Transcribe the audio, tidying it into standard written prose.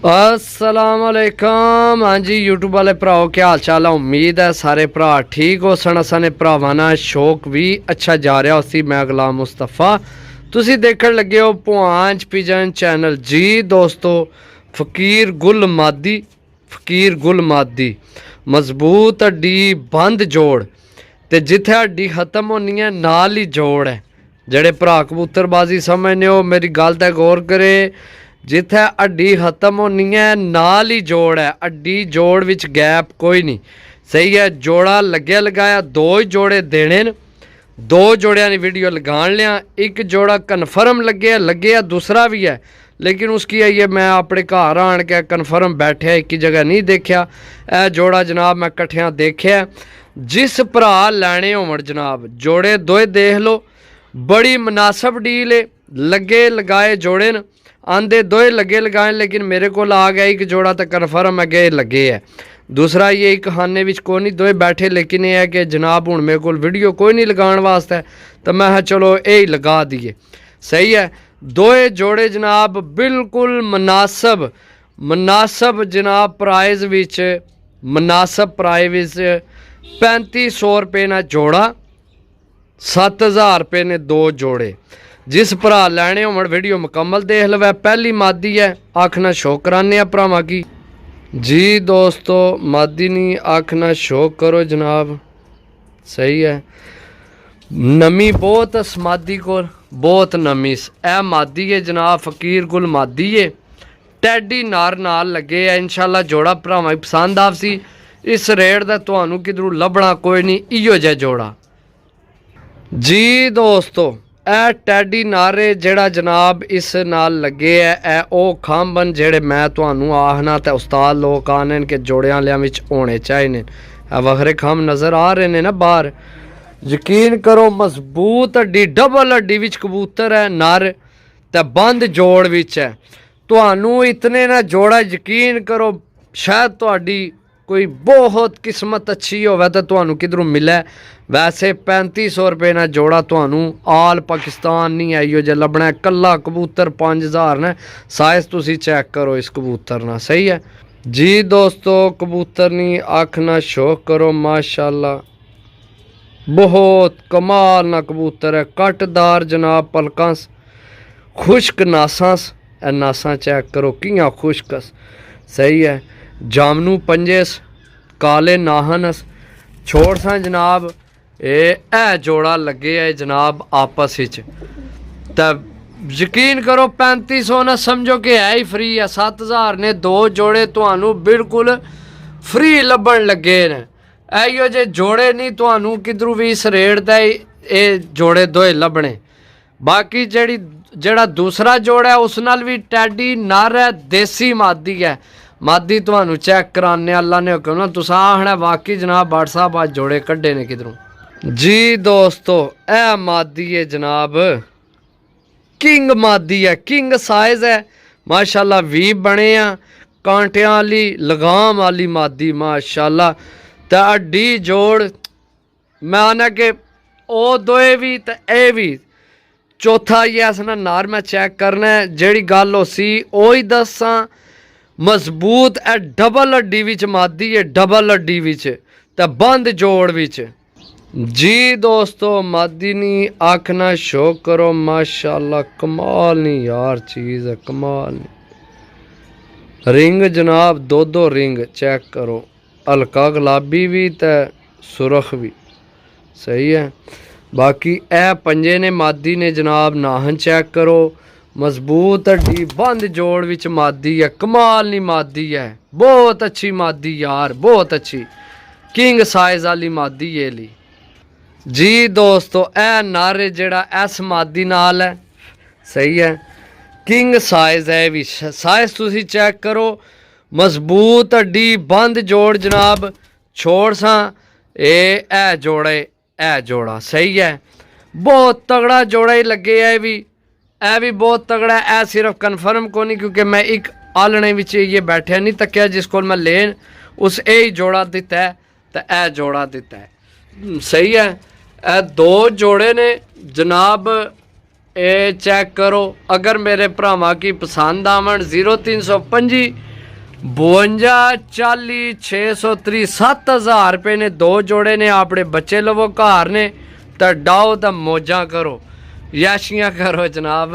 असलामकुम। हाँ जी यूट्यूब वाले भराओ क्या हाल चाल है। उम्मीद है सारे भरा ठीक हो सन। असाने भरावां नाल शौक भी अच्छा जा रहा उसी। मैं गुलाम मुस्तफा, तुसी देखण लगे हो पुआंच पिजन चैनल। जी दोस्तों, फकीर गुल मादी मजबूत हड्डी बंद जोड़ ते जिथे हड्डी खत्म होनी है नाल ही जोड़ है। जेड़े भरा कबूतरबाजी समझने हो मेरी गल ते गौर करे। जिथे हड्डी खत्म होनी है नाल ही जोड़ है। हड्डी जोड़ विच गैप कोई नहीं। सही है, जोड़ा लग्या लगाया दो ही जोड़े देने न। दो जोड़िया ने वीडियो लगान लिया। एक जोड़ा कन्फर्म लगे दूसरा भी है, लेकिन उसकी आइए मैं अपने घर आन के कन्फर्म बैठे एक ही जगह नहीं देखा। यह जोड़ा जनाब मैं कट्ठिया देखा। जिस भरा लैने होवन जनाब जोड़े दोए देख लो, बड़ी मुनासब डील है। लगे लगाए जोड़े न, आंदे दोए लगे लगाए, लेकिन मेरे को आ गया एक जोड़ा तो कन्फर्म है कि लगे है। दूसरा ये एक खाने विच कोई नहीं दोए बैठे, लेकिन यह है कि जनाब हुण मेरे को वीडियो कोई नहीं लगाने वास्ते, तो मैं चलो यही लगा दिए। सही है, दोए जोड़े जनाब बिल्कुल मुनासब जनाब प्राइज़ विच, मुनासब प्राइस 3500 रुपये ना जोड़ा, 7000 रुपये ने दो जोड़े। जिस भरा लैने होवन वीडियो मुकम्मल देख लवे। पहली मादी है, आखना शौक कराने भरावां की। जी दोस्तों, मादी नहीं आखना शौक करो जनाब। सही है, नमी बहुत समादी को बहुत नमी। ए मादी है जनाब, फकीर गुल मादी है। टैडी नार नाल लगे है। इंशाल्लाह जोड़ा भरावां पसंद आवसी। इस रेट का तुहानू किधरों लभना कोई नहीं, इहो जिहा जोड़ा। जी दोस्तों, ए टैडी नारे जेड़ा जनाब इस नाल लगे है, ए ओ खंभन जेड़े मैं तुहानू आखना ते उस्ताद लोग आने के जोड़ियां लियां विच होने चाहिए। वखरे खंभ नज़र आ रहे ने ना बाहर। यकीन करो मजबूत हड्डी डबल हड्डी विच कबूतर है नर ते बंद जोड़ विच है। तुहानू इतने ना जोड़ा यकीन करो शायद तुहाडी कोई बहुत किस्मत अच्छी होवे तो तुहानू किधरों मिले। वैसे 3500 रुपये ना जोड़ा तुहानू आल पाकिस्तान नहीं आइयो जे लभना है। कला कबूतर 5000 ने। साइज तुसी चेक करो इस कबूतर ना। सही है जी दोस्तों, कबूतर नहीं आखना शौक करो। माशाल्लाह बहुत कमाल ना कबूतर है। कटदार जनाब पलकां, खुश्क नासांस। नासां चेक करो कियां खुश्कस। सही है, जामनू पंजेस, काले नाहनस छोड़ सा जनाब। ए जोड़ा लगे है जनाब आपस विच। तब यकीन करो 3500 ना समझो कि है ही फ्री है। 7000 ने दो जोड़े तुहानू बिल्कुल फ्री लभन लगे ने। इहो जे जोड़े नहीं तुहानू किधरों भी इस रेट ते ये जोड़े दोए लभने। बाकी जेड़ा दूसरा जोड़ा है उस नाल भी टैडी नर है, देसी मादी है। मादी तुहानू चेक कराने अल्लाह ने हुक्म ना तुसां आखना वाकई जनाब व्हाट्सएप आज जोड़े कड्डे ने किधरों। जी दोस्तों, ए मादी है जनाब, किंग मादी है, किंग साइज है। माशाल्लाह वी बने आ, कांटियां वाली लगाम वाली मादी माशाल्लाह। ते हड्डी जोड़ मैं आना कि ओ दोए भी ते ए भी। चौथा ये असना नार मैं चेक करना है। जेड़ी गल हो सी ओ ही दसां। मजबूत है, डबल हड्डी विच मादी है, डबल हड्डी विच ते बंद जोड़ विच। जी दोस्तों, मादी नहीं आखना शौक करो। माशाल्लाह कमाल नहीं यार चीज़ है, कमाल नहीं। रिंग जनाब दो रिंग चेक करो, हल्का गुलाबी भी ते सुरख भी। सही है, बाकी ए पंजे ने मादी ने जनाब नाहन चेक करो। मजबूत हड्डी बंद जोड़ विच मादी है, कमाल नहीं मादी है। बहुत अच्छी मादी यार, बहुत अच्छी किंग साइज वाली मादी है ली। जी दोस्तों, ए नारे जेड़ा इस मादी नाल है। सही है, किंग साइज है भी। साइज तुसी चेक करो। मजबूत हड्डी बंद जोड़ जनाब। छोड़ सा ए जोड़ा। सही है, बहुत तगड़ा जोड़ा ही लगे है भी। ए भी बहुत तगड़ा है। सिर्फ कन्फर्म को नहीं क्योंकि मैं एक आलने विच ये बैठा नहीं तकिया जिसको मैं लेन उस यही जोड़ा दिता है तो ए जोड़ा दिता है। सही है, ए दो जोड़े ने जनाब। ए चेक करो। अगर मेरे भरावां की पसंद आवन 0325 52 40 630 7000 रुपये ने 2 जोड़े ने। अपने बच्चे लवो घर ने तो डाओ तो मौजा करो, याशियां करो जनाब।